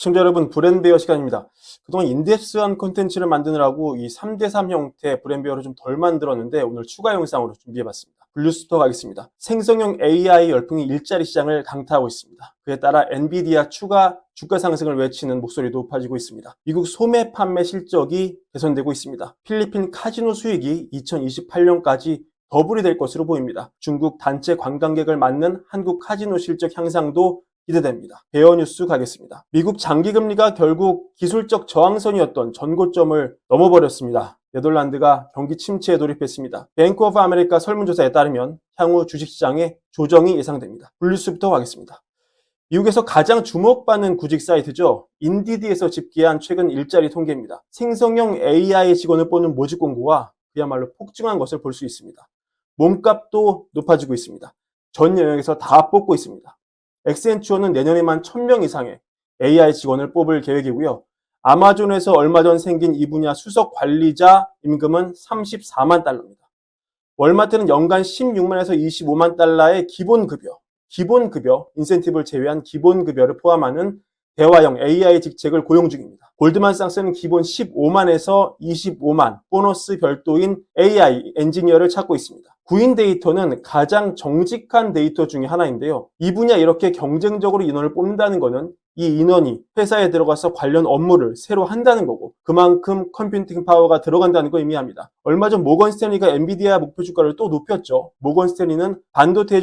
시청자 여러분, 브랜드베어 시간입니다. 그동안 인덱스한 콘텐츠를 만드느라고 이 3대3 형태 브랜드베어를 좀 덜 만들었는데 오늘 추가 영상으로 준비해봤습니다. 블루스부터 가겠습니다. 생성형 AI 열풍이 일자리 시장을 강타하고 있습니다. 그에 따라 엔비디아 추가 주가 상승을 외치는 목소리도 높아지고 있습니다. 미국 소매 판매 실적이 개선되고 있습니다. 필리핀 카지노 수익이 2028년까지 더블이 될 것으로 보입니다. 중국 단체 관광객을 맞는 한국 카지노 실적 향상도 기대됩니다. 베어 뉴스 가겠습니다. 미국 장기금리가 결국 기술적 저항선이었던 전고점을 넘어버렸습니다. 네덜란드가 경기 침체에 돌입했습니다. 뱅크 오브 아메리카 설문조사에 따르면 향후 주식시장에 조정이 예상됩니다. 블루스부터 가겠습니다. 미국에서 가장 주목받는 구직 사이트죠. 인디드에서 집계한 최근 일자리 통계입니다. 생성형 AI 직원을 뽑는 모집 공고가 그야말로 폭증한 것을 볼 수 있습니다. 몸값도 높아지고 있습니다. 전 영역에서 다 뽑고 있습니다. 엑센추어는 내년에만 1000명 이상의 AI 직원을 뽑을 계획이고요. 아마존에서 얼마 전 생긴 이 분야 수석 관리자 임금은 34만 달러입니다. 월마트는 연간 16만에서 25만 달러의 기본급여, 인센티브를 제외한 기본급여를 포함하는 대화형 AI 직책을 고용 중입니다. 골드만삭스는 기본 15만에서 25만, 보너스 별도인 AI 엔지니어를 찾고 있습니다. 구인 데이터는 가장 정직한 데이터 중에 하나인데요. 이 분야 이렇게 경쟁적으로 인원을 뽑는다는 것은 이 인원이 회사에 들어가서 관련 업무를 새로 한다는 거고 그만큼 컴퓨팅 파워가 들어간다는 걸 의미합니다. 얼마 전 모건 스탠리가 엔비디아 목표 주가를 또 높였죠. 모건 스탠리는 반도체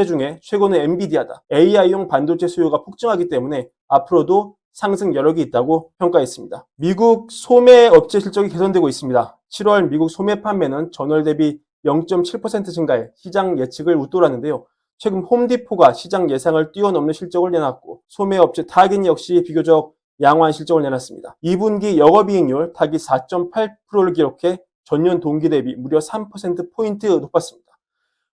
중에 최고는 엔비디아다. AI용 반도체 수요가 폭증하기 때문에 앞으로도 상승 여력이 있다고 평가했습니다. 미국 소매 업체 실적이 개선되고 있습니다. 7월 미국 소매 판매는 전월 대비 0.7% 증가해 시장 예측을 웃돌았는데요. 최근 홈디포가 시장 예상을 뛰어넘는 실적을 내놨고 소매업체 타긴 역시 비교적 양호한 실적을 내놨습니다. 2분기 영업이익률 타깃 4.8%를 기록해 전년 동기 대비 무려 3%포인트 높았습니다.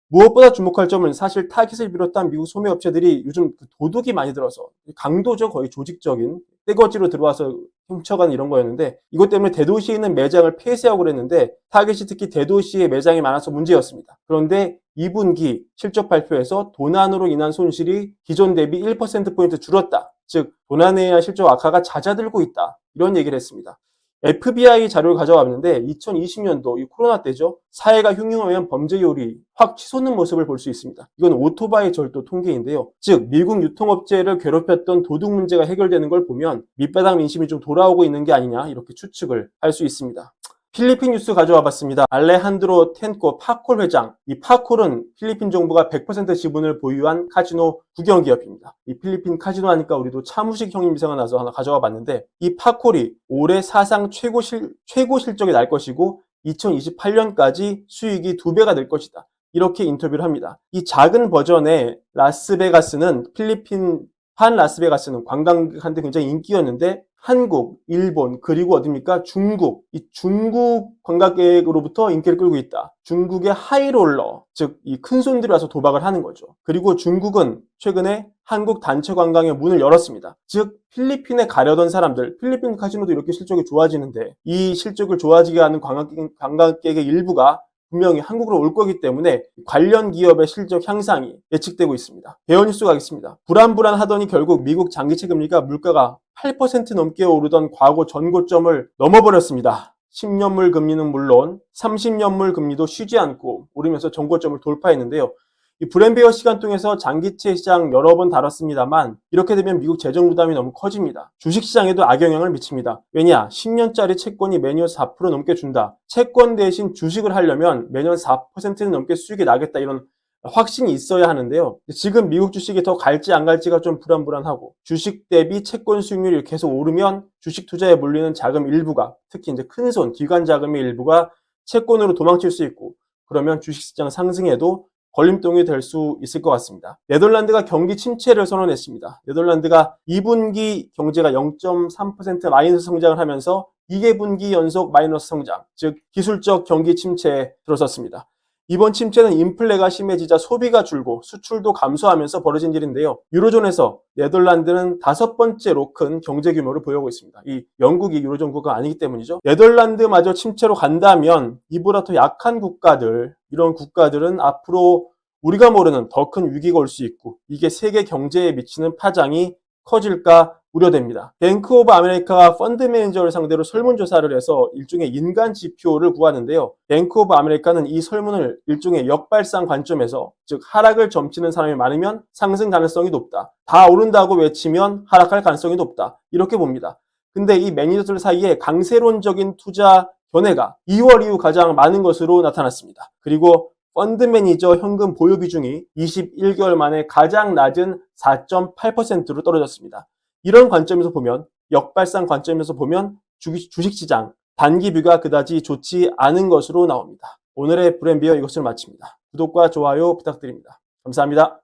무엇보다 주목할 점은 사실 타깃을 비롯한 미국 소매업체들이 요즘 도둑이 많이 들어서 강도죠. 거의 조직적인 떼거지로 들어와서 훔쳐가는 이런 거였는데 이것 때문에 대도시에 있는 매장을 폐쇄하고 그랬는데 타깃이 특히 대도시에 매장이 많아서 문제였습니다. 그런데 2분기 실적 발표에서 도난으로 인한 손실이 기존 대비 1%포인트 줄었다. 즉 도난에 실적 악화가 잦아들고 있다. 이런 얘기를 했습니다. FBI 자료를 가져왔는데 2020년도 이 코로나 때죠. 사회가 흉흉하면 범죄율이 확 치솟는 모습을 볼 수 있습니다. 이건 오토바이 절도 통계인데요. 즉 미국 유통업체를 괴롭혔던 도둑 문제가 해결되는 걸 보면 밑바닥 민심이 좀 돌아오고 있는 게 아니냐 이렇게 추측을 할 수 있습니다. 필리핀 뉴스 가져와 봤습니다. 알레한드로 텐코 파콜 회장. 이 파콜은 필리핀 정부가 100% 지분을 보유한 카지노 국영기업입니다. 이 필리핀 카지노 하니까 우리도 차무식 형님 생각 나서 하나 가져와 봤는데 이 파콜이 올해 사상 최고 실적이 날 것이고 2028년까지 수익이 2배가 될 것이다. 이렇게 인터뷰를 합니다. 이 작은 버전의 라스베가스는 필리핀 라스베가스는 관광객한테 굉장히 인기였는데 한국, 일본, 그리고 어딥니까? 중국. 이 중국 관광객으로부터 인기를 끌고 있다. 중국의 하이롤러, 즉 이 큰손들이 와서 도박을 하는 거죠. 그리고 중국은 최근에 한국 단체 관광의 문을 열었습니다. 즉 필리핀에 가려던 사람들, 필리핀 카지노도 이렇게 실적이 좋아지는데 이 실적을 좋아지게 하는 관광객의 일부가 분명히 한국으로 올 거기 때문에 관련 기업의 실적 향상이 예측되고 있습니다. 베어 뉴스 가겠습니다. 불안하더니 결국 미국 장기채 금리가 물가가 8% 넘게 오르던 과거 전고점을 넘어버렸습니다. 10년물 금리는 물론 30년물 금리도 쉬지 않고 오르면서 전고점을 돌파했는데요. 이 브랜베어 시간 통해서 장기채 시장 여러 번 다뤘습니다만 이렇게 되면 미국 재정 부담이 너무 커집니다. 주식시장에도 악영향을 미칩니다. 왜냐? 10년짜리 채권이 매년 4% 넘게 준다. 채권 대신 주식을 하려면 매년 4%는 넘게 수익이 나겠다 이런 확신이 있어야 하는데요. 지금 미국 주식이 더 갈지 안 갈지가 좀 불안하고 주식 대비 채권 수익률이 계속 오르면 주식 투자에 몰리는 자금 일부가 특히 이제 큰손 기관 자금의 일부가 채권으로 도망칠 수 있고 그러면 주식시장 상승에도 걸림돌이 될 수 있을 것 같습니다. 네덜란드가 경기 침체를 선언했습니다. 네덜란드가 2분기 경제가 0.3% 마이너스 성장을 하면서 2분기 연속 마이너스 성장, 즉 기술적 경기 침체에 들어섰습니다. 이번 침체는 인플레가 심해지자 소비가 줄고 수출도 감소하면서 벌어진 일인데요. 유로존에서 네덜란드는 5번째로 큰 경제 규모를 보유하고 있습니다. 이 영국이 유로존 국가가 아니기 때문이죠. 네덜란드마저 침체로 간다면 이보다 더 약한 국가들, 이런 국가들은 앞으로 우리가 모르는 더 큰 위기가 올 수 있고 이게 세계 경제에 미치는 파장이 커질까 우려됩니다. 뱅크 오브 아메리카가 펀드 매니저를 상대로 설문조사를 해서 일종의 인간 지표를 구하는데요. 뱅크 오브 아메리카는 이 설문을 일종의 역발상 관점에서, 즉 하락을 점치는 사람이 많으면 상승 가능성이 높다. 다 오른다고 외치면 하락할 가능성이 높다. 이렇게 봅니다. 근데 이 매니저들 사이에 강세론적인 투자 견해가 2월 이후 가장 많은 것으로 나타났습니다. 그리고 펀드 매니저 현금 보유 비중이 21개월 만에 가장 낮은 4.8%로 떨어졌습니다. 이런 관점에서 보면, 역발상 관점에서 보면 주식시장 단기 뷰가 그다지 좋지 않은 것으로 나옵니다. 오늘의 브랜비어 이것을 마칩니다. 구독과 좋아요 부탁드립니다. 감사합니다.